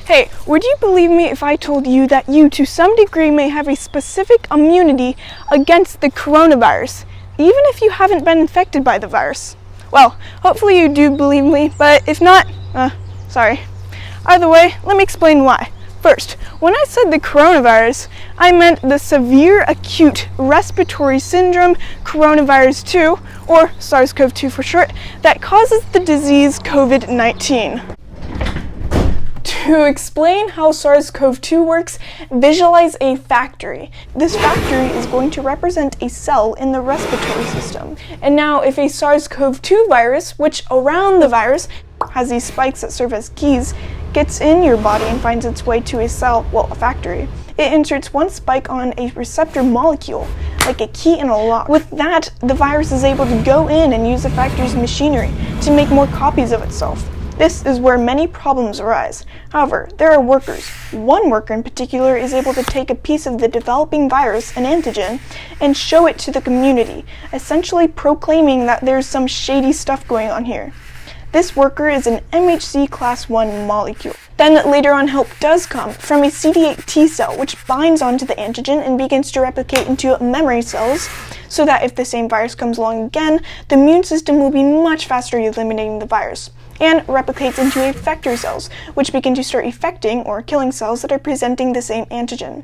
Hey, would you believe me if I told you that you, to some degree, may have a specific immunity against the coronavirus, even if you haven't been infected by the virus? Well, hopefully you do believe me, but if not, sorry. Either way, let me explain why. First, when I said the coronavirus, I meant the severe acute respiratory syndrome coronavirus 2, or SARS-CoV-2 for short, that causes the disease COVID-19. To explain how SARS-CoV-2 works, visualize a factory. This factory is going to represent a cell in the respiratory system. And now if a SARS-CoV-2 virus, which around the virus has these spikes that serve as keys, gets in your body and finds its way to a cell, well, a factory, it inserts one spike on a receptor molecule, like a key in a lock. With that, the virus is able to go in and use the factory's machinery to make more copies of itself. This is where many problems arise. However, there are workers. One worker in particular is able to take a piece of the developing virus, an antigen, and show it to the community, essentially proclaiming that there's some shady stuff going on here. This worker is an MHC class 1 molecule. Then later on help does come from a CD8 T cell, which binds onto the antigen and begins to replicate into memory cells, so that if the same virus comes along again, the immune system will be much faster eliminating the virus, and replicates into effector cells, which begin to start effecting or killing cells that are presenting the same antigen.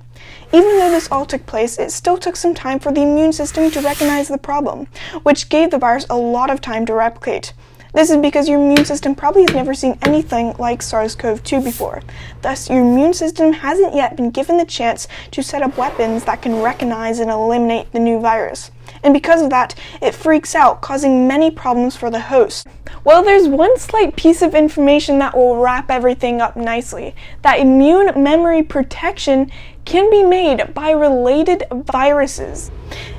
Even though this all took place, it still took some time for the immune system to recognize the problem, which gave the virus a lot of time to replicate. This is because your immune system probably has never seen anything like SARS-CoV-2 before. Thus, your immune system hasn't yet been given the chance to set up weapons that can recognize and eliminate the new virus. And because of that, it freaks out, causing many problems for the host. Well, there's one slight piece of information that will wrap everything up nicely. That immune memory protection can be made by related viruses.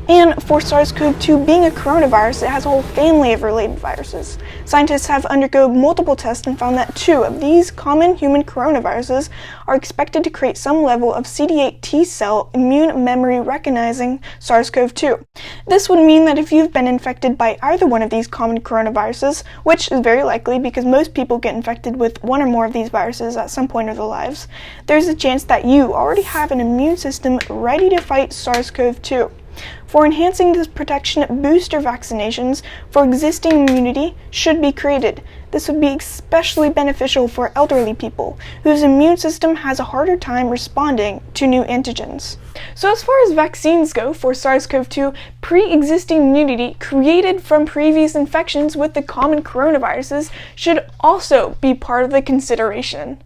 And for SARS-CoV-2 being a coronavirus, it has a whole family of related viruses. Scientists have undergone multiple tests and found that 2 of these common human coronaviruses are expected to create some level of CD8 T cell immune memory recognizing SARS-CoV-2. This would mean that if you've been infected by either one of these common coronaviruses, which is very likely because most people get infected with one or more of these viruses at some point of their lives, there's a chance that you already have an immune system ready to fight SARS-CoV-2. For enhancing this protection, booster vaccinations for existing immunity should be created. This would be especially beneficial for elderly people, whose immune system has a harder time responding to new antigens. So as far as vaccines go for SARS-CoV-2, pre-existing immunity created from previous infections with the common coronaviruses should also be part of the consideration.